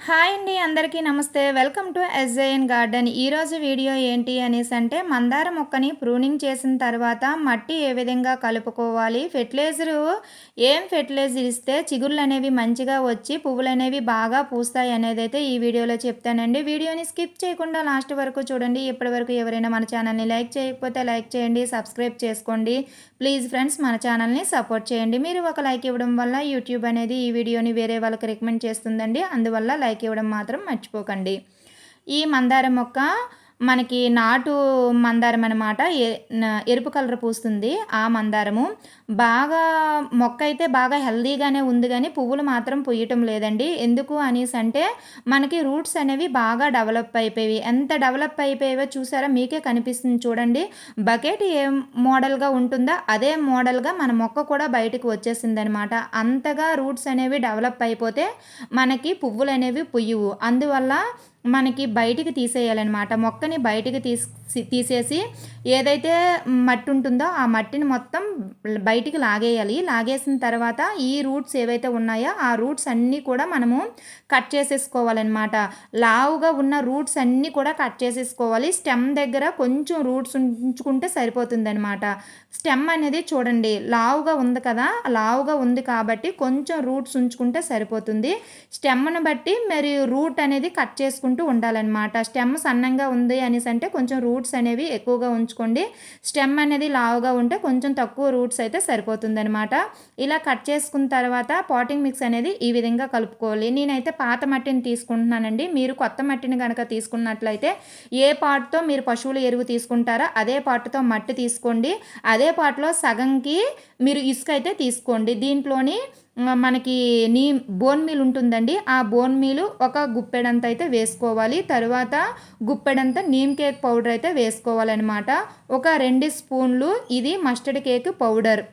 Hi అండి, అందరికీ నమస్తే. Welcome to SJN garden. ఈరోజు వీడియో ఏంటి అనేసి అంటే మందార మొక్కని ప్రూనింగ్ చేసిన తర్వాత మట్టి ఏ విధంగా కలుపుకోవాలి, ఏం ఫెర్టిలైజర్ ఇస్తే చిగుళ్ళు అనేవి మంచిగా వచ్చి పువ్వులు అనేవి బాగా పూస్తాయి అనేది అయితే ఈ వీడియోలో చెప్తానండి. వీడియోని స్కిప్ చేయకుండా లాస్ట్ వరకు చూడండి. ఇప్పటి వరకు ఎవరైనా మన ఛానల్ని లైక్ చేయకపోతే లైక్ చేయండి, సబ్స్క్రైబ్ చేసుకోండి. ప్లీజ్ ఫ్రెండ్స్, మన ఛానల్ని సపోర్ట్ చేయండి. మీరు ఒక లైక్ ఇవ్వడం వల్ల యూట్యూబ్ అనేది ఈ వీడియోని వేరే వాళ్ళకి రికమెండ్ చేస్తుందండి. అందువల్ల లైక్ ఇవ్వడం మాత్రం మర్చిపోకండి. ఈ మందార మొక్క మనకి నాటు మందారం అనమాట. ఎరుపు కలర్ పూస్తుంది ఆ మందారము. బాగా మొక్క అయితే బాగా హెల్దీగానే ఉంది, కానీ పువ్వులు మాత్రం పూయటం లేదండి. ఎందుకు అనేసి అంటే మనకి రూట్స్ అనేవి బాగా డెవలప్ అయిపోయి, ఎంత డెవలప్ అయిపోయావో చూసారా, మీకే కనిపిస్తుంది చూడండి. బకెట్ ఏ మోడల్గా ఉంటుందో అదే మోడల్గా మన మొక్క కూడా బయటకు వచ్చేసింది అనమాట. అంతగా రూట్స్ అనేవి డెవలప్ అయిపోతే మనకి పువ్వులు అనేవి పుయ్యవు. అందువల్ల మనకి బయటికి తీసేయాలన్నమాట. మొక్కని బయటికి తీసేసి ఏదైతే మట్టి ఉంటుందో ఆ మట్టిని మొత్తం బయటికి లాగేయాలి. లాగేసిన తర్వాత ఈ రూట్స్ ఏవైతే ఉన్నాయో ఆ రూట్స్ అన్నీ కూడా మనము కట్ చేసేసుకోవాలన్నమాట. లావుగా ఉన్న రూట్స్ అన్నీ కూడా కట్ చేసేసుకోవాలి. స్టెమ్ దగ్గర కొంచెం రూట్స్ ఉంచుకుంటే సరిపోతుందన్నమాట. స్టెమ్ అనేది చూడండి లావుగా ఉంది కదా, లావుగా ఉంది కాబట్టి కొంచెం రూట్స్ ఉంచుకుంటే సరిపోతుంది. స్టెమ్ను బట్టి మరి రూట్ అనేది కట్ చేసుకుంటూ ఉండాలన్నమాట. స్టెమ్ సన్నంగా ఉంది అనేసి అంటే కొంచెం రూట్స్ అనేవి ఎక్కువగా ఉంచుకోండి. స్టెమ్ అనేది లావుగా ఉంటే కొంచెం తక్కువ రూట్స్ అయితే సరిపోతుందనమాట. ఇలా కట్ చేసుకున్న తర్వాత పాటింగ్ మిక్స్ అనేది ఈ విధంగా కలుపుకోవాలి. నేనైతే పాత మట్టిని తీసుకుంటున్నానండి. మీరు కొత్త మట్టిని కనుక తీసుకున్నట్లయితే ఏ పాటుతో మీరు పశువుల ఎరువు తీసుకుంటారో అదే పాటుతో మట్టి తీసుకోండి. అదే పాటులో సగంకి మీరు ఇసుక అయితే తీసుకోండి. దీంట్లోని మనకి బోన్ మీల్ ఉంటుందండి. ఆ బోన్ మీలు ఒక గుప్పెడంత అయితే వేసుకోవాలి. తరువాత గుప్పెడంత నీమ్ కేక్ పౌడర్ అయితే వేసుకోవాలన్నమాట. ఒక 2 స్పూన్లు ఇది మస్టర్డ్ కేక్ పౌడర్.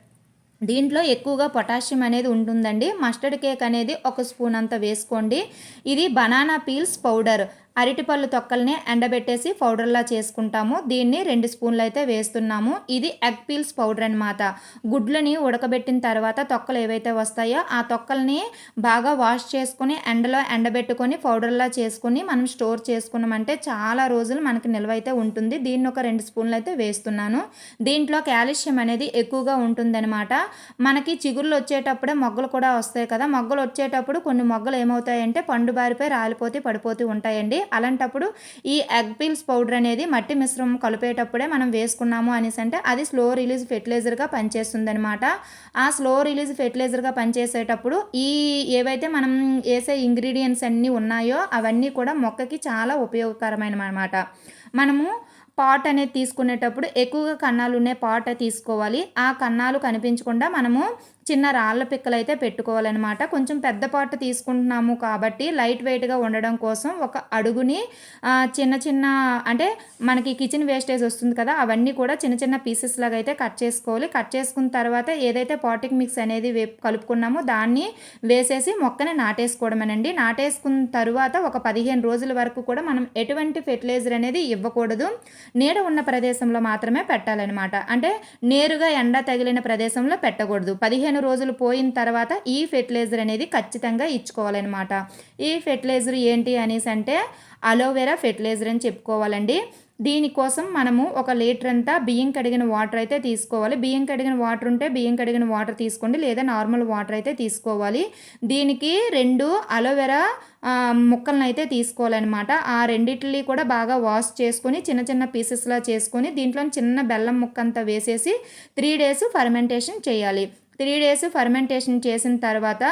దీంట్లో ఎక్కువగా పొటాషియం అనేది ఉంటుందండి. మస్టర్డ్ కేక్ అనేది 1 స్పూన్ అంత వేసుకోండి. ఇది బనానా పీల్స్ పౌడర్. అరటిపళ్ళు తొక్కల్ని ఎండబెట్టేసి పౌడర్లా చేసుకుంటాము. దీన్ని 2 స్పూన్లు అయితే వేస్తున్నాము. ఇది ఎగ్ పీల్స్ పౌడర్ అనమాట. గుడ్లని ఉడకబెట్టిన తర్వాత తొక్కలు ఏవైతే వస్తాయో ఆ తొక్కల్ని బాగా వాష్ చేసుకొని ఎండలో ఎండబెట్టుకొని పౌడర్లా చేసుకొని మనం స్టోర్ చేసుకున్నామంటే చాలా రోజులు మనకి నిల్వ అయితే ఉంటుంది. దీన్ని ఒక 2 స్పూన్లు అయితే వేస్తున్నాను. దీంట్లో కాల్షియం అనేది ఎక్కువగా ఉంటుందన్నమాట. మనకి చిగుర్లు వచ్చేటప్పుడే మొగ్గలు కూడా వస్తాయి కదా, మొగ్గలు వచ్చేటప్పుడు కొన్ని మొగ్గలు ఏమవుతాయంటే పండు బారిపోయి రాలిపోతే పడిపోతూ ఉంటాయండి. అలాంటప్పుడు ఈ ఎగ్ పీల్స్ పౌడర్ అనేది మట్టి మిశ్రమం కలిపేటప్పుడే మనం వేసుకున్నాము అనేసి అంటే అది స్లో రిలీజ్ ఫెర్టిలైజర్గా పనిచేస్తుంది అనమాట. ఆ స్లో రిలీజ్ ఫెర్టిలైజర్గా పనిచేసేటప్పుడు ఈ ఏవైతే మనం వేసే ఇంగ్రీడియంట్స్ అన్నీ ఉన్నాయో అవన్నీ కూడా మొక్కకి చాలా ఉపయోగకరమైన అనమాట. మనము పాట్ అనేది తీసుకునేటప్పుడు ఎక్కువగా కన్నాలు ఉండే పాట్ తీసుకోవాలి. ఆ కన్నాలు కనిపించకుండా మనము చిన్న రాళ్ళ పిక్కలు అయితే పెట్టుకోవాలన్నమాట. కొంచెం పెద్ద పాట్ తీసుకుంటున్నాము కాబట్టి లైట్ వెయిట్గా ఉండడం కోసం ఒక అడుగుని చిన్న చిన్న అంటే మనకి కిచెన్ వేస్టేజ్ వస్తుంది కదా, అవన్నీ కూడా చిన్న చిన్న పీసెస్ లాగా అయితే కట్ చేసుకోవాలి. కట్ చేసుకున్న తర్వాత ఏదైతే పాటింగ్ మిక్స్ అనేది కలుపుకున్నామో దాన్ని వేసేసి మొక్కని నాటేసుకోవడమేనండి. నాటేసుకున్న తర్వాత ఒక 15 రోజుల వరకు కూడా మనం ఎటువంటి ఫెర్టిలైజర్ అనేది ఇవ్వకూడదు. నీడ ఉన్న ప్రదేశంలో మాత్రమే పెట్టాలన్నమాట. అంటే నేరుగా ఎండ తగిలిన ప్రదేశంలో పెట్టకూడదు. 15 రోజులు పోయిన తర్వాత ఈ ఫెర్టిలైజర్ అనేది ఖచ్చితంగా ఇచ్చుకోవాలన్నమాట. ఈ ఫెర్టిలైజర్ ఏంటి అనేసి అంటే అలోవెరా ఫెర్టిలైజర్ అని చెప్పుకోవాలండి. దీనికోసం మనము 1 లీటర్ అంతా బియ్యం కడిగిన వాటర్ అయితే తీసుకోవాలి. బియ్యం కడిగిన వాటర్ ఉంటే బియ్యం కడిగిన వాటర్ తీసుకోండి, లేదా నార్మల్ వాటర్ అయితే తీసుకోవాలి. దీనికి 2 అలోవెరా ముక్కలను అయితే తీసుకోవాలన్నమాట. ఆ రెండిటిని కూడా బాగా వాష్ చేసుకొని చిన్న చిన్న పీసెస్లా చేసుకొని దీంట్లో చిన్న బెల్లం ముక్క అంతా వేసేసి 3 డేస్ ఫర్మెంటేషన్ చేయాలి. 3 డేస్ ఫర్మెంటేషన్ చేసిన తర్వాత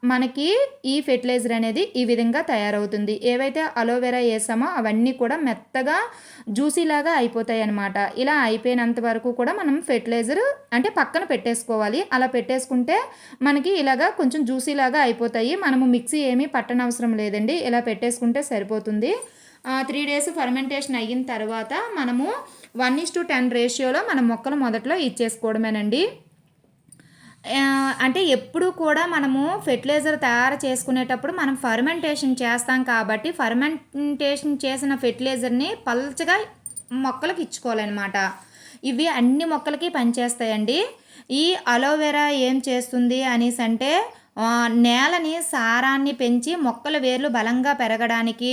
మనకి ఈ ఫెర్టిలైజర్ అనేది ఈ విధంగా తయారవుతుంది. ఏవైతే అలోవెరా వేసామో అవన్నీ కూడా మెత్తగా జ్యూసీలాగా అయిపోతాయి అన్నమాట. ఇలా అయిపోయినంత వరకు కూడా మనం ఫెర్టిలైజర్ అంటే పక్కన పెట్టేసుకోవాలి. అలా పెట్టేసుకుంటే మనకి ఇలాగా కొంచెం జ్యూసీలాగా అయిపోతాయి. మనము మిక్సీ ఏమీ పట్టనవసరం లేదండి, ఇలా పెట్టేసుకుంటే సరిపోతుంది. 3 డేస్ ఫర్మెంటేషన్ అయిన తర్వాత మనము 1:10 రేషియోలో మన మొక్కలు మొదట్లో ఇచ్చేసుకోవడమేనండి. అంటే ఎప్పుడు కూడా మనము ఫెర్టిలైజర్ తయారు చేసుకునేటప్పుడు మనం ఫర్మెంటేషన్ చేస్తాం కాబట్టి ఫర్మెంటేషన్ చేసిన ఫెర్టిలైజర్ని పల్చగా మొక్కలకు ఇచ్చుకోవాలన్నమాట. ఇవి అన్ని మొక్కలకి పనిచేస్తాయండి. ఈ అలోవెరా ఏం చేస్తుంది అనేసి అంటే నేలని సారాన్ని పెంచి మొక్కల వేర్లు బలంగా పెరగడానికి,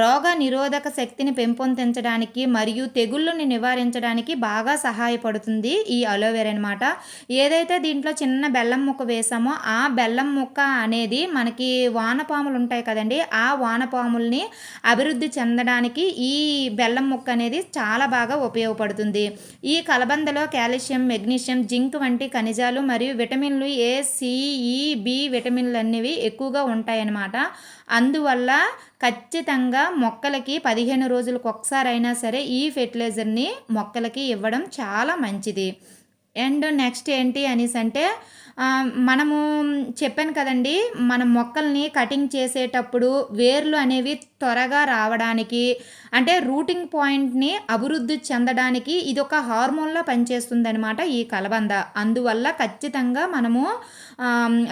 రోగ నిరోధక శక్తిని పెంపొందించడానికి మరియు తెగుళ్ళని నివారించడానికి బాగా సహాయపడుతుంది ఈ అలోవెరా అనమాట. ఏదైతే దీంట్లో చిన్న బెల్లం ముక్క వేసామో ఆ బెల్లం ముక్క అనేది మనకి వానపాములు ఉంటాయి కదండీ! ఆ వానపాముల్ని అభివృద్ధి చెందడానికి ఈ బెల్లం ముక్క అనేది చాలా బాగా ఉపయోగపడుతుంది. ఈ కలబందలో కాల్షియం, మెగ్నీషియం, జింక్ వంటి ఖనిజాలు మరియు విటమిన్లు ఏ, సి, ఈ, బి విటమిన్లనేవి ఎక్కువగా ఉంటాయన్నమాట. అందువల్ల ఖచ్చితంగా మొక్కలకి 15 రోజులకు ఒకసారైనా సరే ఈ ఫెర్టిలైజర్‌ని మొక్కలకి ఇవ్వడం చాలా మంచిది. అండ్ నెక్స్ట్ ఏంటి అనేసంటే మనము చెప్పాను కదండీ! మనం మొక్కల్ని కటింగ్ చేసేటప్పుడు వేర్లు అనేవి త్వరగా రావడానికి అంటే రూటింగ్ పాయింట్‌ని అభివృద్ధి చెందడానికి ఇదొక హార్మోన్‌లా పనిచేస్తుందనమాట ఈ కలబంద. అందువల్ల ఖచ్చితంగా మనము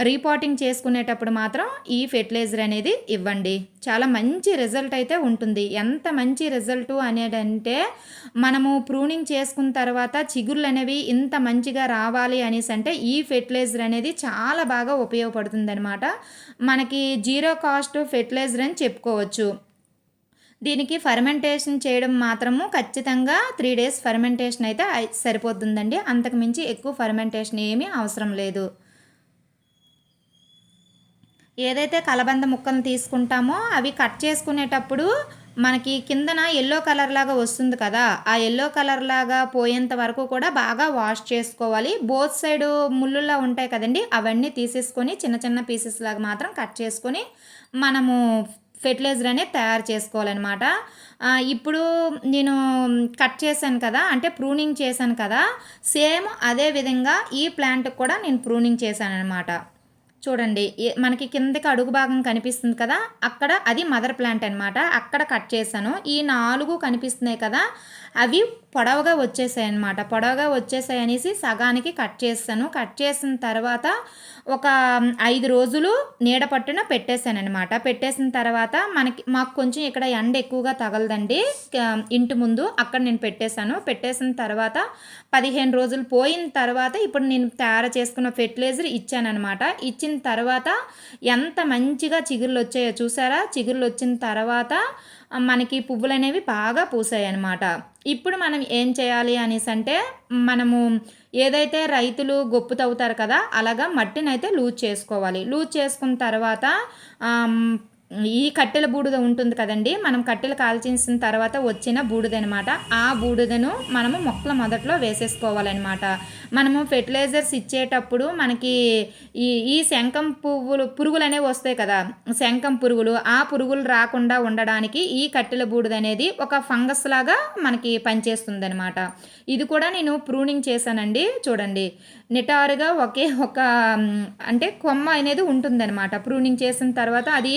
రీపాటింగ్ చేసుకునేటప్పుడు మాత్రం ఈ ఫెర్టిలైజర్ అనేది ఇవ్వండి. చాలా మంచి రిజల్ట్ అయితే ఉంటుంది. ఎంత మంచి రిజల్టు అనేదంటే మనము ప్రూనింగ్ చేసుకున్న తర్వాత చిగుర్లనేవి ఇంత మంచిగా రావాలి అనేసంటే ఈ ఫెర్టిలైజర్ అనేది చాలా బాగా ఉపయోగపడుతుందనమాట. మనకి జీరో కాస్ట్ ఫెర్టిలైజర్ అని చెప్పుకోవచ్చు. దీనికి ఫర్మెంటేషన్ చేయడం మాత్రము ఖచ్చితంగా 3 డేస్ ఫర్మెంటేషన్ అయితే సరిపోతుందండి. అంతకు మించి ఎక్కువ ఫర్మెంటేషన్ ఏమీ అవసరం లేదు. ఏదైతే కలబంద ముక్కలను తీసుకుంటామో అవి కట్ చేసుకునేటప్పుడు మనకి కిందన యెల్లో కలర్ లాగా వస్తుంది కదా! ఆ యెల్లో కలర్ లాగా పోయేంత వరకు కూడా బాగా వాష్ చేసుకోవాలి. బోత్ సైడు ముల్లుల్లా ఉంటాయి కదండీ! అవన్నీ తీసేసుకొని చిన్న చిన్న పీసెస్ లాగా మాత్రం కట్ చేసుకొని మనము ఫెర్టిలైజర్ అనేది తయారు చేసుకోవాలనమాట. ఇప్పుడు నేను కట్ చేశాను కదా! అంటే ప్రూనింగ్ చేశాను కదా! సేమ్ అదే విధంగా ఈ ప్లాంట్‌కి కూడా నేను ప్రూనింగ్ చేశాననమాట. చూడండి మనకి కిందకి అడుగు భాగం కనిపిస్తుంది కదా! అక్కడ అది మదర్ ప్లాంట్ అనమాట. అక్కడ కట్ చేశాను. ఈ 4 కనిపిస్తున్నాయి కదా! అవి పొడవుగా వచ్చేసాయన్నమాట. పొడవుగా వచ్చేసాయనేసి సగానికి కట్ చేశాను. కట్ చేసిన తర్వాత ఒక 5 రోజులు నీడ పట్టున పెట్టేశాననమాట. పెట్టేసిన తర్వాత మాకు కొంచెం ఇక్కడ ఎండ ఎక్కువగా తగలదండి ఇంటి ముందు. అక్కడ నేను పెట్టేశాను. పెట్టేసిన తర్వాత 15 రోజులు పోయిన తర్వాత ఇప్పుడు నేను తయారు చేసుకున్న ఫెర్టిలైజర్ ఇచ్చాననమాట. ఇచ్చిన తర్వాత ఎంత మంచిగా చిగుర్లు వచ్చాయో చూసారా? చిగుర్లు వచ్చిన తర్వాత మనకి పువ్వులనేవి బాగా పూసాయన్నమాట. ఇప్పుడు మనం ఏం చేయాలి అనేసంటే మనము ఏదైతే రైతులు గొప్పు తవ్వుతారు కదా! అలాగా మట్టినైతే లూజ్ చేసుకోవాలి. లూజ్ చేసుకున్న తర్వాత ఈ కట్టెల బూడిద ఉంటుంది కదండీ! మనం కట్టెలు కాల్చేసిన తర్వాత వచ్చిన బూడిదనమాట. ఆ బూడిదను మనము మొక్కల మొదట్లో వేసేసుకోవాలనమాట. మనము ఫెర్టిలైజర్స్ ఇచ్చేటప్పుడు మనకి ఈ శంఖం పురుగులనేవి వస్తాయి కదా! శంఖం పురుగులు, ఆ పురుగులు రాకుండా ఉండడానికి ఈ కట్టెల బూడిదనేది ఒక ఫంగస్ లాగా మనకి పనిచేస్తుందనమాట. ఇది కూడా నేను ప్రూనింగ్ చేశానండి. చూడండి నిటారుగా ఒక అంటే కొమ్మ అనేది ఉంటుందనమాట. ప్రూనింగ్ చేసిన తర్వాత అది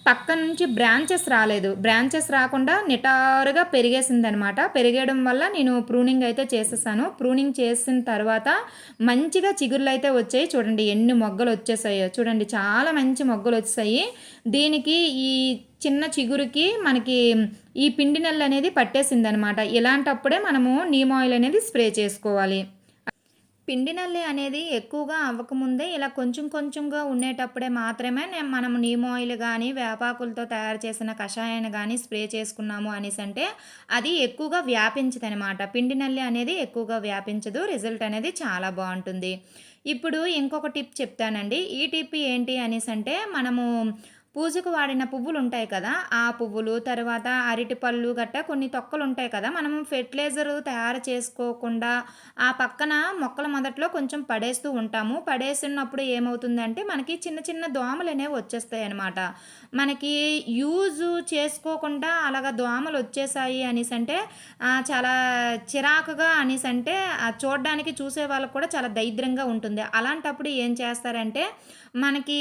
పక్క నుంచి బ్రాంచెస్ రాలేదు. బ్రాంచెస్ రాకుండా నిటారుగా పెరిగేసిందనమాట. పెరిగేయడం వల్ల నేను ప్రూనింగ్ అయితే చేసేసాను. ప్రూనింగ్ చేసిన తర్వాత మంచిగా చిగుర్లు అయితే వచ్చాయి. చూడండి ఎన్ని మొగ్గలు వచ్చేసాయో చూడండి. చాలా మంచి మొగ్గలు వచ్చాయి. దీనికి ఈ చిన్న చిగురుకి మనకి ఈ పిండి నల్లి అనేది పట్టేసిందనమాట. ఇలాంటప్పుడే మనము నీమ్ ఆయిల్ అనేది స్ప్రే చేసుకోవాలి. పిండి నల్లి అనేది ఎక్కువగా అవ్వకముందే ఇలా కొంచెం కొంచెంగా ఉండేటప్పుడే మాత్రమే మనం నీమ్ ఆయిల్ కానీ వేపాకులతో తయారు చేసిన కషాయాన్ని కానీ స్ప్రే చేసుకున్నాము అనేసి అంటే అది ఎక్కువగా వ్యాపించదు అనమాట. పిండి నల్లి అనేది ఎక్కువగా వ్యాపించదు. రిజల్ట్ అనేది చాలా బాగుంటుంది. ఇప్పుడు ఇంకొక టిప్ చెప్తానండి. ఈ టిప్ ఏంటి అనేసి అంటే మనము పూజకు వాడిన పువ్వులు ఉంటాయి కదా! ఆ పువ్వులు, తర్వాత అరటిపళ్ళు గట్టా కొన్ని తొక్కలు ఉంటాయి కదా! మనం ఫెర్టిలైజర్ తయారు చేసుకోకుండా ఆ పక్కన మొక్కల మొదట్లో కొంచెం పడేస్తూ ఉంటాము. పడేసినప్పుడు ఏమవుతుందంటే మనకి చిన్న చిన్న దోమలనేవి వచ్చేస్తాయన్నమాట. మనకి యూజ్ చేసుకోకుండా అలాగా దోమలు వచ్చేసాయి అనేసంటే చాలా చిరాకుగా అనేసంటే చూడడానికి చూసే వాళ్ళకి కూడా చాలా దరిద్రంగా ఉంటుంది. అలాంటప్పుడు ఏం చేస్తారంటే మనకి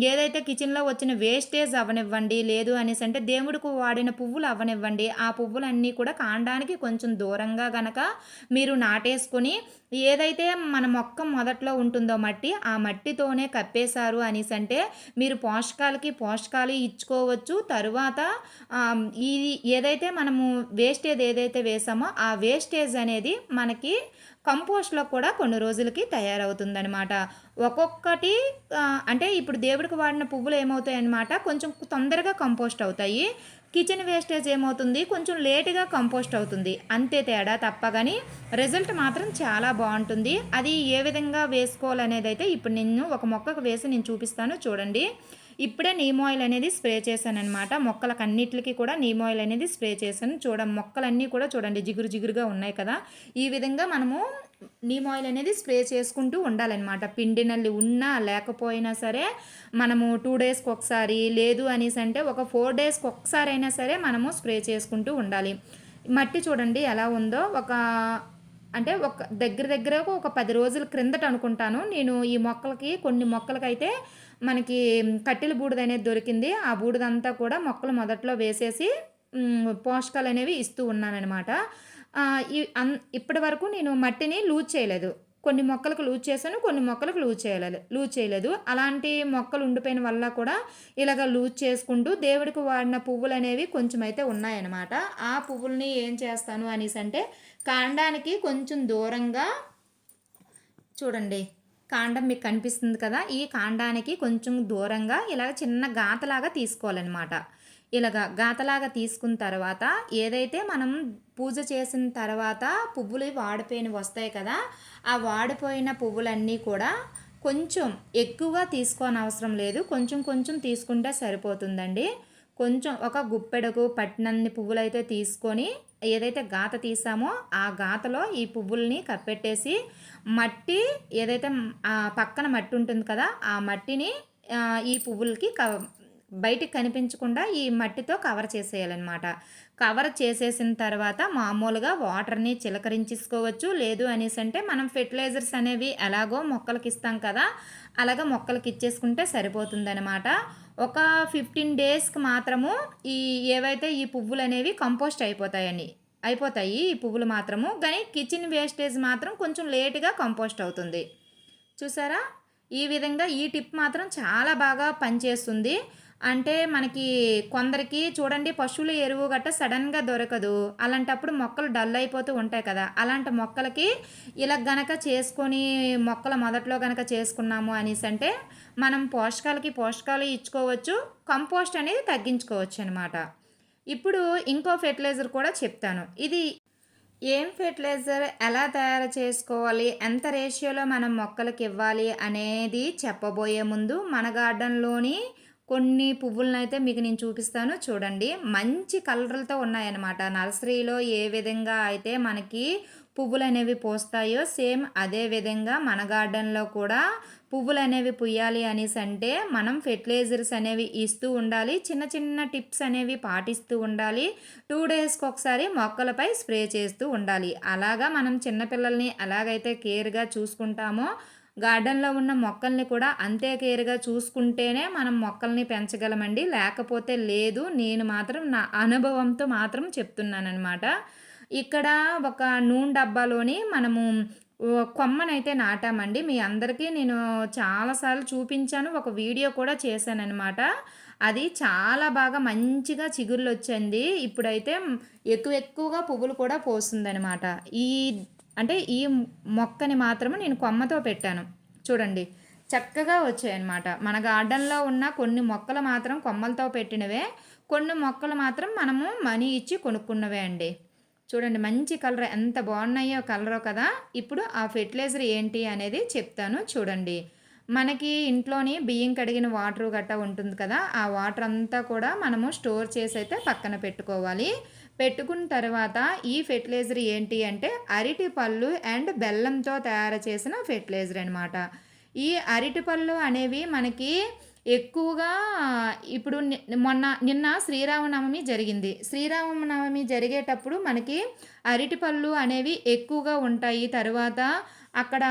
ఏదైతే కిచెన్‌లో వచ్చిన వేస్టేజ్ అవ్వనివ్వండి, లేదు అనేసంటే దేవుడికి వాడిన పువ్వులు అవ్వనివ్వండి, ఆ పువ్వులన్నీ కూడా కాండానికి కొంచెం దూరంగా గనక మీరు నాటేసుకొని ఏదైతే మన మొక్క మొదట్లో ఉంటుందో మట్టి, ఆ మట్టితోనే కప్పేశారు అనేసంటే, మీరు పోషకాలు ఇచ్చుకోవచ్చు. తరువాత ఇది ఏదైతే మనము వేస్టేజ్ ఏదైతే వేసామో, ఆ వేస్టేజ్ అనేది మనకి కంపోస్ట్‌లో కూడా కొన్ని రోజులకి తయారవుతుందనమాట. ఒక్కొక్కటి అంటే ఇప్పుడు దేవుడికి వాడిన పువ్వులు ఏమవుతాయన్నమాట, కొంచెం తొందరగా కంపోస్ట్ అవుతాయి. కిచెన్ వేస్టేజ్ ఏమవుతుంది, కొంచెం లేట్‌గా కంపోస్ట్ అవుతుంది. అంతే తేడా తప్ప గాని రిజల్ట్ మాత్రం చాలా బావుంటుంది. అది ఏ విధంగా వేసుకోవాలనేదైతే ఇప్పుడు నేను ఒక మొక్కకు వేసి నేను చూపిస్తాను చూడండి. ఇప్పుడే నీమ్ ఆయిల్ అనేది స్ప్రే చేశాననమాట. మొక్కలకన్నిట్లికి కూడా నీమ్ ఆయిల్ అనేది స్ప్రే చేశాను. మొక్కలన్నీ కూడా చూడండి జిగురు జిగురుగా ఉన్నాయి కదా! ఈ విధంగా మనము నీమ్ ఆయిల్ అనేది స్ప్రే చేసుకుంటూ ఉండాలనమాట. పిండి నల్లి ఉన్నా లేకపోయినా సరే మనము 2 డేస్‌కి ఒకసారి లేదు అనేసంటే ఒక 4 డేస్‌కి ఒక్కసారైనా సరే మనము స్ప్రే చేసుకుంటూ ఉండాలి. మట్టి చూడండి ఎలా ఉందో అంటే దగ్గర దగ్గరగా ఒక 10 రోజుల క్రిందట అనుకుంటాను. నేను ఈ కొన్ని మొక్కలకైతే మనకి కట్టెల బూడిదనేది దొరికింది. ఆ బూడిదంతా కూడా మొక్కలు మొదట్లో వేసేసి పోషకాలనేవి ఇస్తూ ఉన్నాననమాట. ఇప్పటి వరకు నేను మట్టిని లూజ్ చేయలేదు. కొన్ని మొక్కలకు లూజ్ చేశాను. కొన్ని మొక్కలకు లూజ్ చేయలేదు. అలాంటి మొక్కలు ఉండిపోయిన వల్ల కూడా ఇలాగ లూజ్ చేసుకుంటూ దేవుడికి వాడిన పువ్వులనేవి కొంచెమైతే ఉన్నాయన్నమాట. ఆ పువ్వుల్ని ఏం చేస్తాను అనేసంటే కాండానికి కొంచెం దూరంగా చూడండి. కాండం మీకు కనిపిస్తుంది కదా! ఈ కాండానికి కొంచెం దూరంగా ఇలాగ చిన్న గాతలాగా తీసుకోవాలనమాట. ఇలాగ గాతలాగా తీసుకున్న తర్వాత ఏదైతే మనం పూజ చేసిన తర్వాత పువ్వులు వాడిపోయినవి వస్తాయి కదా! ఆ వాడిపోయిన పువ్వులన్నీ కూడా కొంచెం ఎక్కువగా తీసుకోనవసరం లేదు. కొంచెం కొంచెం తీసుకుంటే సరిపోతుందండి. కొంచెం ఒక గుప్పెడకు పట్టినన్ని పువ్వులైతే తీసుకొని ఏదైతే గాత తీసామో ఆ గాతలో ఈ పువ్వుల్ని కప్పెట్టేసి మట్టి ఏదైతే పక్కన మట్టి ఉంటుంది కదా! ఆ మట్టిని ఈ పువ్వులకి బయటికి కనిపించకుండా ఈ మట్టితో కవర్ చేసేయాలన్నమాట. కవర్ చేసేసిన తర్వాత మామూలుగా వాటర్‌ని చిలకరించేసుకోవచ్చు. లేదు అనేసంటే మనం ఫెర్టిలైజర్స్ అనేవి ఎలాగో మొక్కలకి ఇస్తాం కదా! అలాగా మొక్కలకి ఇచ్చేసుకుంటే సరిపోతుందనమాట. ఒక 15 డేస్‌కి మాత్రము ఏవైతే ఈ పువ్వులనేవి కంపోస్ట్ అయిపోతాయి ఈ పువ్వులు మాత్రము. కానీ కిచెన్ వేస్టేజ్ మాత్రం కొంచెం లేట్‌గా కంపోస్ట్ అవుతుంది. చూసారా? ఈ విధంగా ఈ టిప్ మాత్రం చాలా బాగా పనిచేస్తుంది. అంటే మనకి కొందరికి చూడండి పశువుల ఎరువు గట్టా సడన్‌గా దొరకదు. అలాంటప్పుడు మొక్కలు డల్ అయిపోతూ ఉంటాయి కదా! అలాంటి మొక్కలకి ఇలా గనక చేసుకొని మొక్కల మొదట్లో గనక చేసుకున్నాము అనేసంటే మనం పోషకాలు ఇచ్చుకోవచ్చు. కంపోస్ట్ అనేది తగ్గించుకోవచ్చనమాట. ఇప్పుడు ఇంకో ఫెర్టిలైజర్ కూడా చెప్తాను. ఇది ఏం ఫెర్టిలైజర్ ఎలా తయారు చేసుకోవాలి, ఎంత రేషియోలో మనం మొక్కలకివ్వాలి అనేది చెప్పబోయే ముందు మన గార్డెన్‌లోని కొన్ని పువ్వులనైతే మీకు నేను చూపిస్తాను చూడండి. మంచి కలర్‌లతో ఉన్నాయన్నమాట. నర్సరీలో ఏ విధంగా అయితే మనకి పువ్వులనేవి పూస్తాయో సేమ్ అదే విధంగా మన గార్డెన్‌లో కూడా పువ్వులనేవి పూయాలి అనేసంటే మనం ఫెర్టిలైజర్స్ అనేవి ఇస్తూ ఉండాలి. చిన్న చిన్న టిప్స్ అనేవి పాటిస్తూ ఉండాలి. 2 డేస్‌కి ఒకసారి మొక్కలపై స్ప్రే చేస్తూ ఉండాలి. అలాగా మనం చిన్న పిల్లల్ని ఎలాగైతే కేర్‌గా చూసుకుంటామో గార్డెన్‌లో ఉన్న మొక్కల్ని కూడా అంతే కేర్‌గా చూసుకుంటేనే మనం మొక్కల్ని పెంచగలమండి. లేకపోతే లేదు. నేను మాత్రం నా అనుభవంతో మాత్రం చెప్తున్నాననమాట. ఇక్కడ ఒక నూనె డబ్బాలోని మనము కొమ్మనైతే నాటామండి. మీ అందరికీ నేను చాలా సార్లు చూపించాను. ఒక వీడియో కూడా చేశాననమాట. అది చాలా బాగా మంచిగా చిగుర్లొచ్చింది. ఇప్పుడైతే ఎక్కువగా పువ్వులు కూడా పోస్తుందనమాట. ఈ అంటే ఈ మొక్కని మాత్రము నేను కొమ్మతో పెట్టాను. చూడండి చక్కగా వచ్చాయన్నమాట. మన గార్డెన్‌లో ఉన్న కొన్ని మొక్కలు మాత్రం కొమ్మలతో పెట్టినవే. కొన్ని మొక్కలు మాత్రం మనము మనీ ఇచ్చి కొనుక్కున్నవే అండి. చూడండి మంచి కలర్ ఎంత బాగున్నాయో కలరో కదా! ఇప్పుడు ఆ ఫెర్టిలైజర్ ఏంటి అనేది చెప్తాను చూడండి. మనకి ఇంట్లోని బియ్యం కడిగిన వాటర్ గట్టా ఉంటుంది కదా! ఆ వాటర్ అంతా కూడా మనము స్టోర్ చేసైతే పక్కన పెట్టుకోవాలి. పెట్టుకున్న తర్వాత ఈ ఫెర్టిలైజర్ ఏంటి అంటే అరటిపళ్ళు అండ్ బెల్లంతో తయారు చేసిన ఫెర్టిలైజర్ అనమాట. ఈ అరటిపళ్ళు అనేవి మనకి ఎక్కువగా ఇప్పుడు నిన్న శ్రీరామనవమి జరిగింది. శ్రీరామనవమి జరిగేటప్పుడు మనకి అరటిపళ్ళు అనేవి ఎక్కువగా ఉంటాయి. తరువాత అక్కడ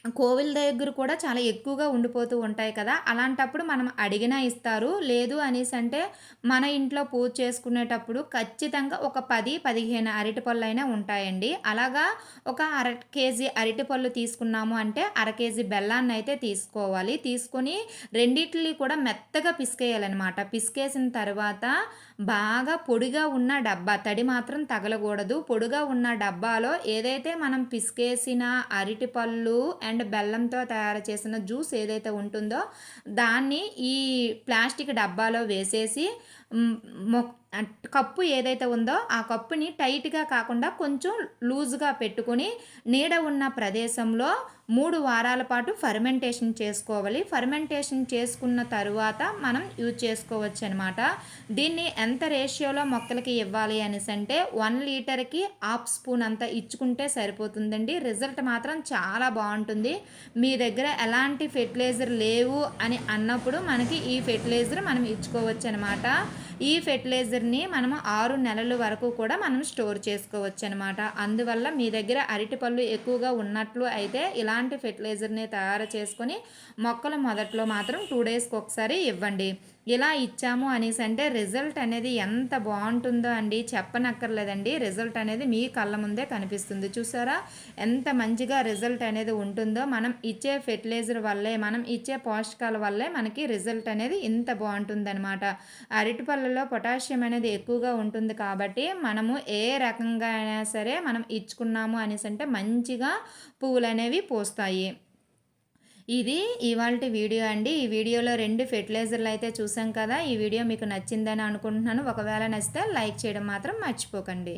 కోవిల దగ్గర కూడా చాలా ఎక్కువగా ఉండిపోతూ ఉంటాయి కదా! అలాంటప్పుడు మనం అడిగినా ఇస్తారు. లేదు అనేసంటే మన ఇంట్లో పూజ చేసుకునేటప్పుడు ఖచ్చితంగా ఒక 10, 15 అరటిపళ్ళైనా ఉంటాయండి. అలాగా ఒక అర కేజీ అరటిపళ్ళు తీసుకున్నాము అంటే అర కేజీ బెల్లాన్నయితే తీసుకోవాలి. తీసుకొని రెండిటిని కూడా మెత్తగా పిసికేయాలనమాట. పిసికేసిన తర్వాత బాగా పొడిగా ఉన్న డబ్బా తడి మాత్రం తగలకూడదు. పొడిగా ఉన్న డబ్బాలో ఏదైతే మనం పిసికేసిన అరటిపళ్ళు అండ్ బెల్లంతో తయారు చేసిన జ్యూస్ ఏదైతే ఉంటుందో దాన్ని ఈ ప్లాస్టిక్ డబ్బాలో వేసేసి హ్మ్, కప్పు ఏదైతే ఉందో ఆ కప్పుని టైట్‌గా కాకుండా కొంచెం లూజ్‌గా పెట్టుకొని నీడ ఉన్న ప్రదేశంలో 3 వారాల పాటు ఫెర్మెంటేషన్ చేసుకోవాలి. ఫెర్మెంటేషన్ చేసుకున్న తరువాత మనం యూజ్ చేసుకోవచ్చనమాట. దీన్ని ఎంత రేషియోలో మొక్కలకి ఇవ్వాలి అనేసంటే 1 లీటర్‌కి హాఫ్ స్పూన్ అంత ఇచ్చుకుంటే సరిపోతుందండి. రిజల్ట్ మాత్రం చాలా బావుంటుంది. మీ దగ్గర ఎలాంటి ఫెర్టిలైజర్ లేవు అని అన్నప్పుడు మనకి ఈ ఫెర్టిలైజర్ మనం ఇచ్చుకోవచ్చనమాట. ఈ ఫెర్టిలైజర్‌ని మనము 6 నెలల వరకు కూడా మనం స్టోర్ చేసుకోవచ్చనమాట. అందువల్ల మీ దగ్గర అరటిపళ్ళు ఎక్కువగా ఉన్నట్లు అయితే ఇలాంటి ఫెర్టిలైజర్‌ని తయారు చేసుకొని మొక్కలు మొదట్లో మాత్రం 2 డేస్‌కి ఒకసారి ఇవ్వండి. ఇలా ఇచ్చాము అనేసంటే రిజల్ట్ అనేది ఎంత బావుంటుందో అండి చెప్పనక్కర్లేదండి. రిజల్ట్ అనేది మీ కళ్ళ ముందే కనిపిస్తుంది. చూసారా? ఎంత మంచిగా రిజల్ట్ అనేది ఉంటుందో. మనం ఇచ్చే ఫెర్టిలైజర్ వల్లే, మనం ఇచ్చే పోషకాల వల్లే మనకి రిజల్ట్ అనేది ఇంత బావుంటుందనమాట. అరటిపళ్ళలో పొటాషియం అనేది ఎక్కువగా ఉంటుంది కాబట్టి మనము ఏ రకంగా అయినా సరే మనం ఇచ్చుకున్నాము అనేసంటే మంచిగా పువ్వులనేవి పూస్తాయి. ఇది ఇవాల్టి వీడియో అండి. ఈ వీడియోలో 2 ఫెర్టిలైజర్‌లు అయితే చూసాం కదా! ఈ వీడియో మీకు నచ్చిందని అనుకుంటున్నాను. ఒకవేళ నచ్చితే లైక్ చేయడం మాత్రం మర్చిపోకండి.